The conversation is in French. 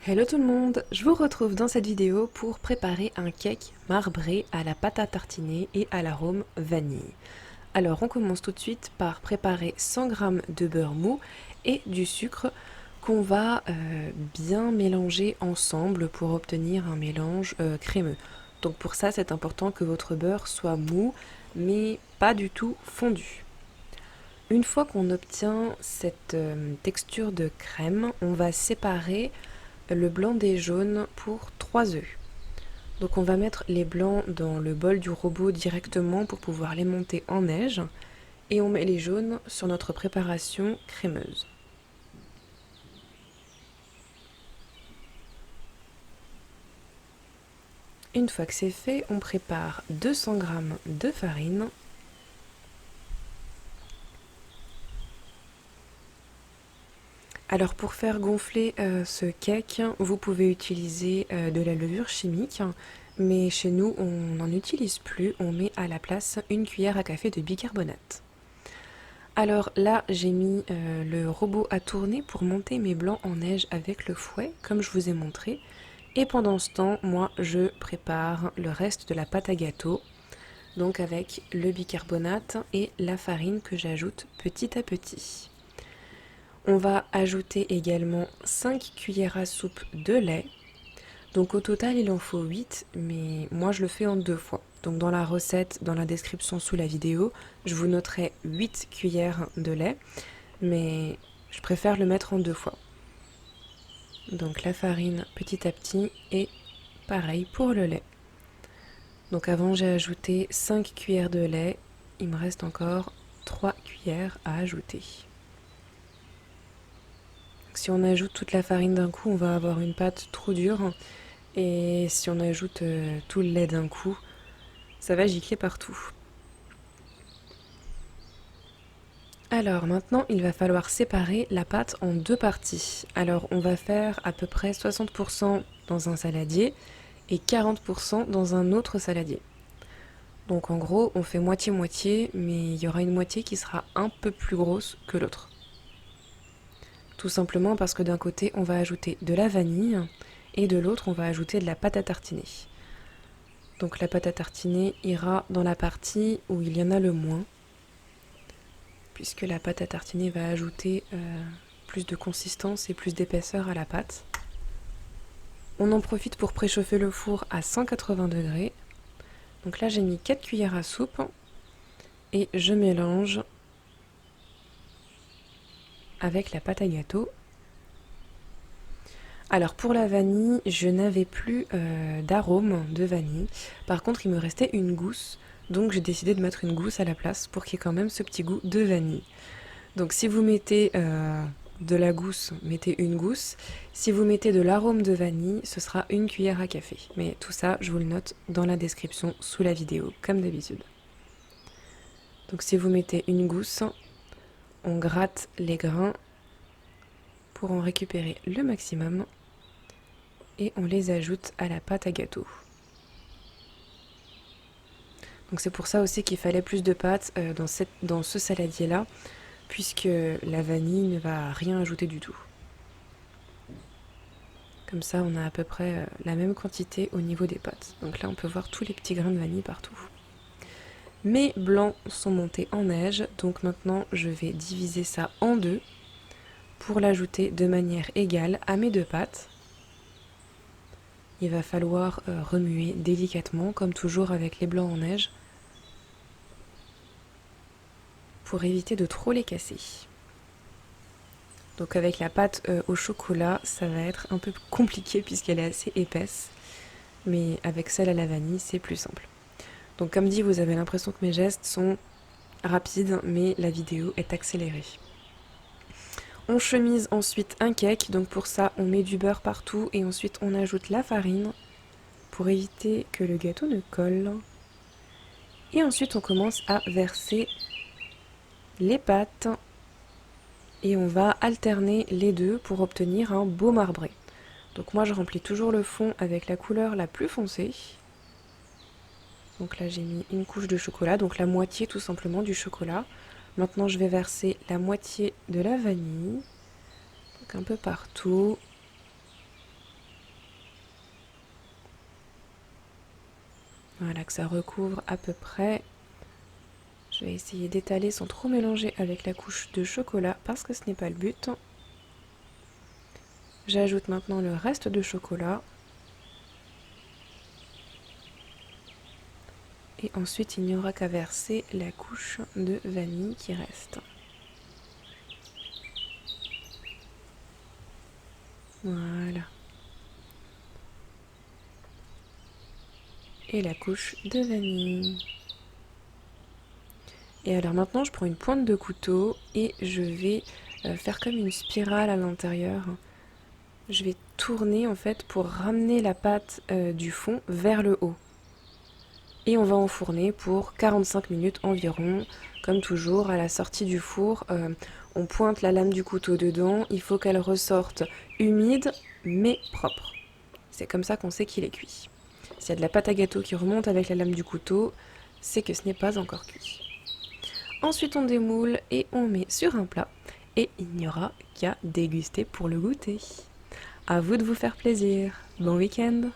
Hello tout le monde, je vous retrouve dans cette vidéo pour préparer un cake marbré à la pâte à tartiner et à l'arôme vanille. Alors on commence tout de suite par préparer 100 g de beurre mou et du sucre qu'on va bien mélanger ensemble pour obtenir un mélange crémeux. Donc pour ça c'est important que votre beurre soit mou mais pas du tout fondu. Une fois qu'on obtient cette texture de crème, on va séparer le blanc des jaunes pour 3 œufs. Donc on va mettre les blancs dans le bol du robot directement pour pouvoir les monter en neige et on met les jaunes sur notre préparation crémeuse. Une fois que c'est fait, on prépare 200 g de farine, alors pour faire gonfler ce cake, vous pouvez utiliser de la levure chimique, mais chez nous on n'en utilise plus, on met à la place une cuillère à café de bicarbonate. Alors là j'ai mis le robot à tourner pour monter mes blancs en neige avec le fouet, comme je vous ai montré. Et pendant ce temps, moi je prépare le reste de la pâte à gâteau, donc avec le bicarbonate et la farine que j'ajoute petit à petit. On va ajouter également 5 cuillères à soupe de lait. Donc au total il en faut 8, mais moi je le fais en 2 fois. Donc dans la recette, dans la description sous la vidéo, je vous noterai 8 cuillères de lait, mais je préfère le mettre en 2 fois. Donc la farine petit à petit et pareil pour le lait. Donc avant j'ai ajouté 5 cuillères de lait, il me reste encore 3 cuillères à ajouter. Si on ajoute toute la farine d'un coup, on va avoir une pâte trop dure. Et si on ajoute tout le lait d'un coup, ça va gicler partout. Alors maintenant, il va falloir séparer la pâte en 2 parties. Alors on va faire à peu près 60% dans un saladier et 40% dans un autre saladier. Donc en gros, on fait moitié-moitié, mais il y aura une moitié qui sera un peu plus grosse que l'autre. Tout simplement parce que d'un côté, on va ajouter de la vanille et de l'autre, on va ajouter de la pâte à tartiner. Donc la pâte à tartiner ira dans la partie où il y en a le moins, puisque la pâte à tartiner va ajouter plus de consistance et plus d'épaisseur à la pâte. On en profite pour préchauffer le four à 180 degrés. Donc là j'ai mis 4 cuillères à soupe et je mélange avec la pâte à gâteau. Alors pour la vanille, je n'avais plus d'arôme de vanille. Par contre, il me restait une gousse, donc j'ai décidé de mettre une gousse à la place pour qu'il y ait quand même ce petit goût de vanille. Donc si vous mettez de la gousse, mettez une gousse. Si vous mettez de l'arôme de vanille, ce sera une cuillère à café. Mais tout ça, je vous le note dans la description sous la vidéo, comme d'habitude. Donc si vous mettez une gousse, on gratte les grains pour en récupérer le maximum et on les ajoute à la pâte à gâteau. Donc c'est pour ça aussi qu'il fallait plus de pâte dans ce saladier là, puisque la vanille ne va rien ajouter du tout. Comme ça on a à peu près la même quantité au niveau des pâtes. Donc là on peut voir tous les petits grains de vanille partout. Mes blancs sont montés en neige, donc maintenant je vais diviser ça en deux pour l'ajouter de manière égale à mes 2 pâtes. Il va falloir remuer délicatement, comme toujours avec les blancs en neige, pour éviter de trop les casser. Donc avec la pâte au chocolat, ça va être un peu compliqué puisqu'elle est assez épaisse, mais avec celle à la vanille, c'est plus simple. Donc comme dit, vous avez l'impression que mes gestes sont rapides, mais la vidéo est accélérée. On chemise ensuite un cake, donc pour ça on met du beurre partout et ensuite on ajoute la farine pour éviter que le gâteau ne colle. Et ensuite on commence à verser les pâtes et on va alterner les deux pour obtenir un beau marbré. Donc moi je remplis toujours le fond avec la couleur la plus foncée. Donc là j'ai mis une couche de chocolat, donc la moitié tout simplement du chocolat. Maintenant je vais verser la moitié de la vanille, donc un peu partout. Voilà, que ça recouvre à peu près. Je vais essayer d'étaler sans trop mélanger avec la couche de chocolat parce que ce n'est pas le but. J'ajoute maintenant le reste de chocolat. Et ensuite, il n'y aura qu'à verser la couche de vanille qui reste. Voilà. Et la couche de vanille. Et alors maintenant, je prends une pointe de couteau et je vais faire comme une spirale à l'intérieur. Je vais tourner en fait pour ramener la pâte du fond vers le haut. Et on va enfourner pour 45 minutes environ. Comme toujours, à la sortie du four, on pointe la lame du couteau dedans. Il faut qu'elle ressorte humide mais propre. C'est comme ça qu'on sait qu'il est cuit. S'il y a de la pâte à gâteau qui remonte avec la lame du couteau, c'est que ce n'est pas encore cuit. Ensuite, on démoule et on met sur un plat. Et il n'y aura qu'à déguster pour le goûter. À vous de vous faire plaisir. Bon week-end!